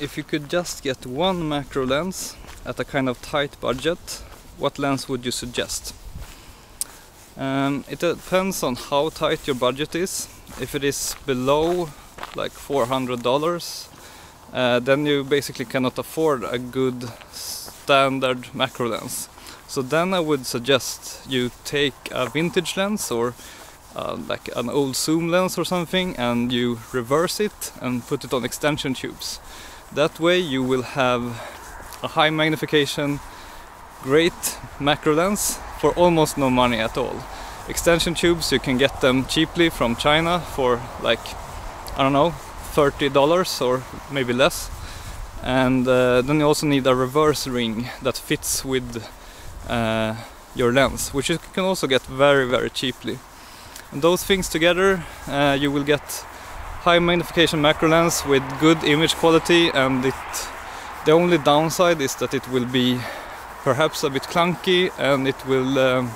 if you could just get one macro lens at a kind of tight budget, what lens would you suggest? It depends on how tight your budget is. If it is below like $400, then you basically cannot afford a good standard macro lens. So then I would suggest you take a vintage lens or like an old zoom lens or something, and you reverse it and put it on extension tubes. That way you will have a high magnification, great macro lens for almost no money at all. Extension tubes, you can get them cheaply from China for like, I don't know, $30 or maybe less. And then you also need a reverse ring that fits with your lens, which you can also get very, very cheaply. And those things together, you will get high magnification macro lens with good image quality, and the only downside is that it will be perhaps a bit clunky, and it will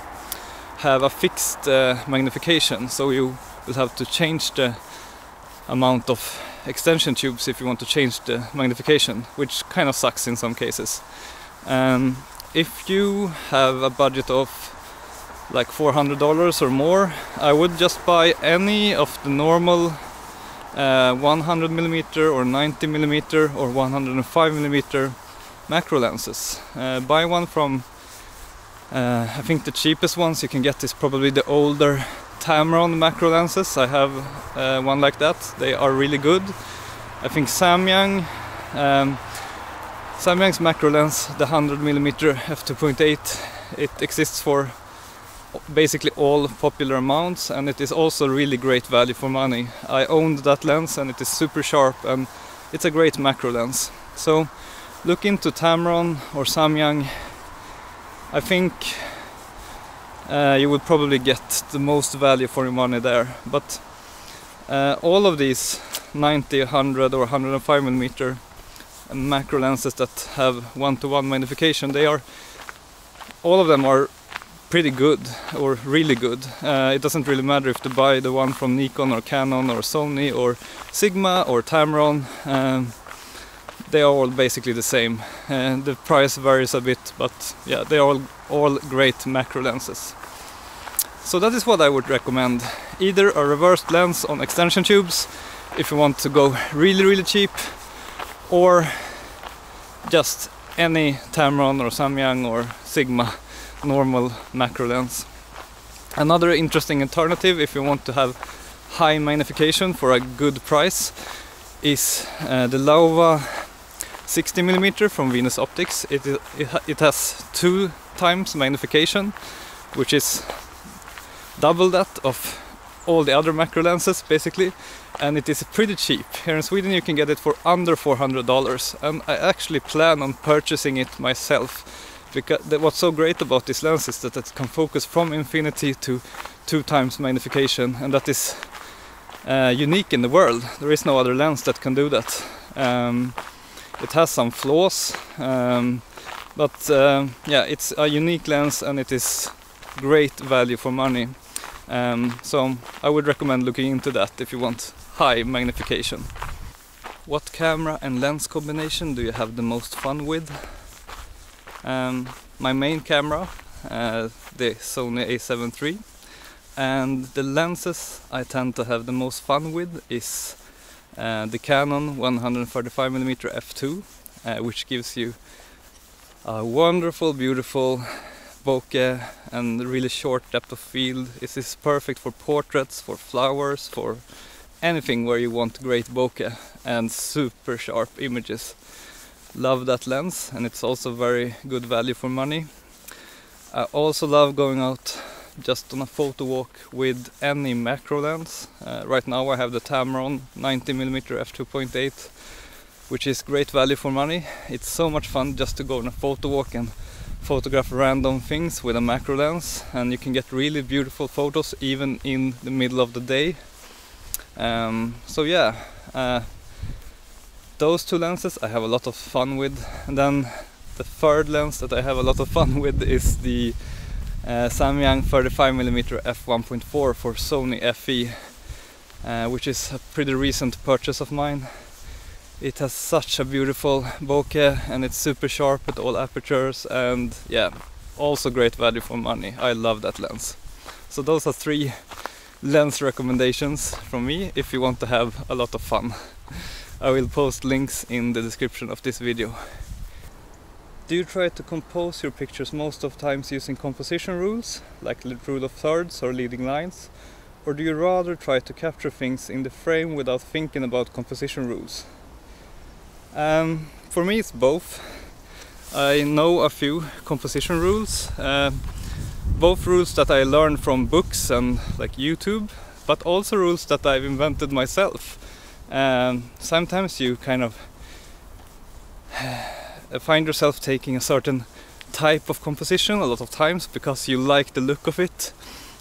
have a fixed magnification, so you will have to change the amount of extension tubes if you want to change the magnification, which kind of sucks in some cases. If you have a budget of like $400 or more, I would just buy any of the normal 100mm or 90mm or 105mm macro lenses. Buy one from, I think the cheapest ones you can get is probably the older Tamron macro lenses. I have one like that. They are really good. I think Samyang's macro lens, the 100mm f2.8, it exists for basically all popular mounts, and it is also really great value for money. I owned that lens and it is super sharp, and it's a great macro lens. So look into Tamron or Samyang. I think you would probably get the most value for your money there. But all of these 90, 100 or 105mm macro lenses that have 1:1 magnification, all of them are pretty good or really good. It doesn't really matter if you buy the one from Nikon or Canon or Sony or Sigma or Tamron. They are all basically the same. The price varies a bit, but yeah, they are all great macro lenses. So that is what I would recommend. Either a reversed lens on extension tubes if you want to go really, really cheap, or just any Tamron or Samyang or Sigma normal macro lens. Another interesting alternative if you want to have high magnification for a good price is the Laowa 60mm from Venus Optics. It has 2 times magnification, which is double that of all the other macro lenses basically, and it is pretty cheap. Here in Sweden you can get it for under $400, and I actually plan on purchasing it myself, because what's so great about this lens is that it can focus from infinity to 2 times magnification, and that is unique in the world. There is no other lens that can do that. It has some flaws, but yeah, it's a unique lens and it is great value for money. So I would recommend looking into that if you want high magnification. What camera and lens combination do you have the most fun with? My main camera, the Sony A7 III, and the lenses I tend to have the most fun with is the Canon 135mm f2, which gives you a wonderful, beautiful bokeh and really short depth of field. It is perfect for portraits, for flowers, for anything where you want great bokeh and super sharp images. Love that lens, and it's also very good value for money. I also love going out just on a photo walk with any macro lens. Right now I have the Tamron 90mm f2.8, which is great value for money. It's so much fun just to go on a photo walk and photograph random things with a macro lens, and you can get really beautiful photos even in the middle of the day. So yeah, those 2 lenses I have a lot of fun with. And then the third lens that I have a lot of fun with is the Samyang 35mm f1.4 for Sony FE, which is a pretty recent purchase of mine. It has such a beautiful bokeh and it's super sharp at all apertures, and yeah, also great value for money. I love that lens. So those are 3 lens recommendations from me if you want to have a lot of fun. I will post links in the description of this video. Do you try to compose your pictures most of times using composition rules, like the rule of thirds or leading lines? Or do you rather try to capture things in the frame without thinking about composition rules? For me it's both. I know a few composition rules, both rules that I learned from books and like YouTube, but also rules that I've invented myself. Sometimes you kind of find yourself taking a certain type of composition a lot of times because you like the look of it,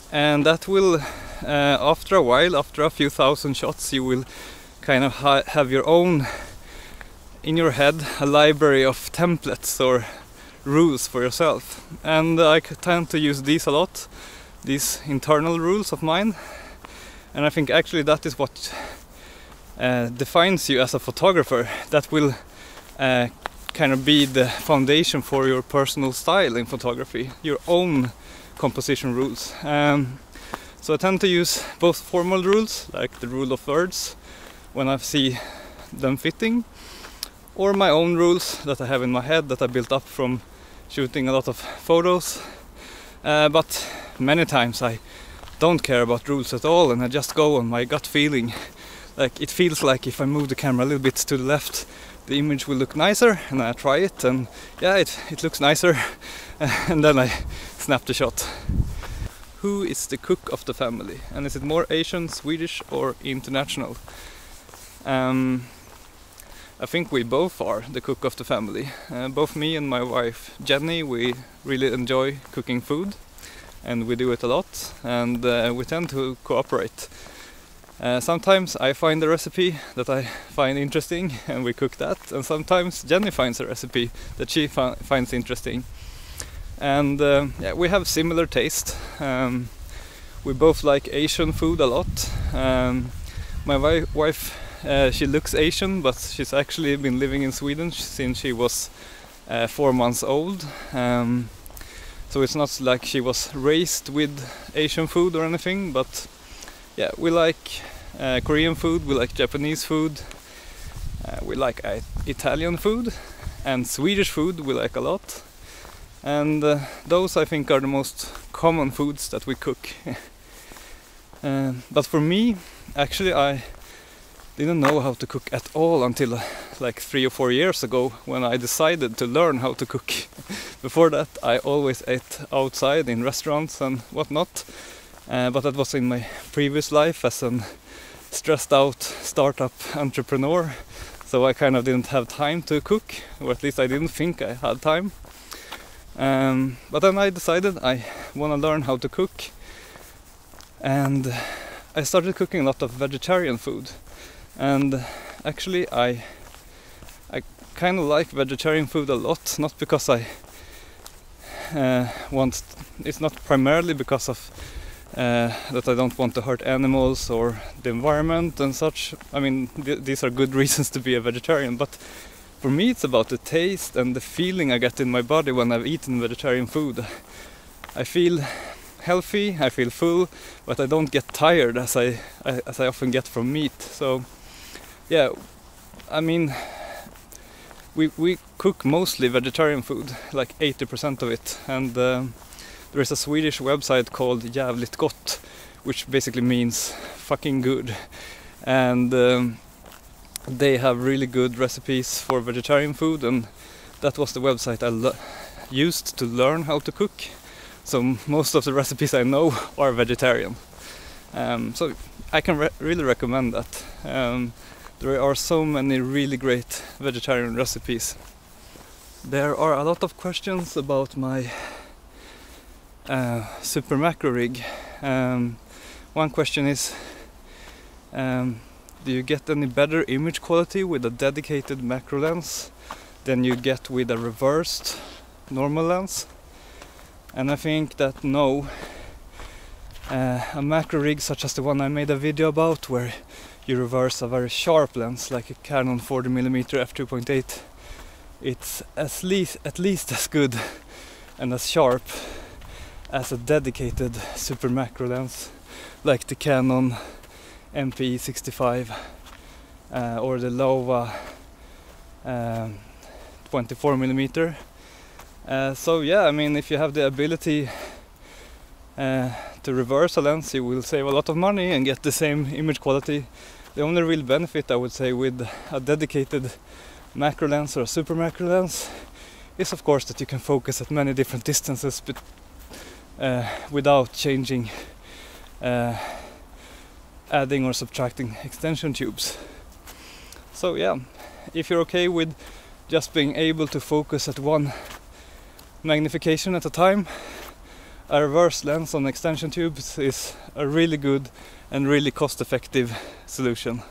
and that will after a while, after a few thousand shots, you will kind of have your own, in your head, a library of templates or rules for yourself. And I tend to use these a lot, these internal rules of mine, and I think actually that is what defines you as a photographer. That will kind of be the foundation for your personal style in photography, your own composition rules. So I tend to use both formal rules, like the rule of thirds, when I see them fitting, or my own rules that I have in my head that I built up from shooting a lot of photos. But many times I don't care about rules at all, and I just go on my gut feeling. Like, it feels like if I move the camera a little bit to the left, the image will look nicer, and I try it, and yeah, it looks nicer, and then I snap the shot. Who is the cook of the family? And is it more Asian, Swedish or international? I think we both are the cook of the family. Both me and my wife Jenny, we really enjoy cooking food, and we do it a lot, and we tend to cooperate. Sometimes I find a recipe that I find interesting and we cook that, and sometimes Jenny finds a recipe that she finds interesting. And yeah, we have similar taste. We both like Asian food a lot. My wife, she looks Asian, but she's actually been living in Sweden since she was 4 months old. So it's not like she was raised with Asian food or anything, but yeah, we like Korean food, we like Japanese food, we like Italian food, and Swedish food we like a lot. And those, I think, are the most common foods that we cook. But for me, actually, I didn't know how to cook at all until like 3 or 4 years ago, when I decided to learn how to cook. Before that, I always ate outside in restaurants and whatnot. But that was in my previous life as a stressed out startup entrepreneur, so I kind of didn't have time to cook, or at least I didn't think I had time. But then I decided I want to learn how to cook, and I started cooking a lot of vegetarian food. And actually I kind of like vegetarian food a lot, not because I it's not primarily because of that I don't want to hurt animals or the environment and such. I mean, these are good reasons to be a vegetarian, but for me it's about the taste and the feeling I get in my body when I've eaten vegetarian food. I feel healthy, I feel full, but I don't get tired as I often get from meat. So yeah, I mean, we cook mostly vegetarian food, like 80% of it, and there is a Swedish website called Jävligt Gott, which basically means fucking good, and they have really good recipes for vegetarian food, and that was the website I used to learn how to cook. So most of the recipes I know are vegetarian, so I can really recommend that. There are so many really great vegetarian recipes. There are a lot of questions about my super macro rig. One question is, do you get any better image quality with a dedicated macro lens than you get with a reversed normal lens? And I think that no. A macro rig such as the one I made a video about, where you reverse a very sharp lens like a Canon 40mm f2.8, it's at least as good and as sharp as a dedicated super macro lens like the Canon MPE 65 or the Lova 24mm. So yeah, I mean, if you have the ability to reverse a lens, you will save a lot of money and get the same image quality. The only real benefit, I would say, with a dedicated macro lens or a super macro lens is of course that you can focus at many different distances, but without changing, adding or subtracting extension tubes. So yeah, if you're okay with just being able to focus at one magnification at a time, a reverse lens on extension tubes is a really good and really cost-effective solution.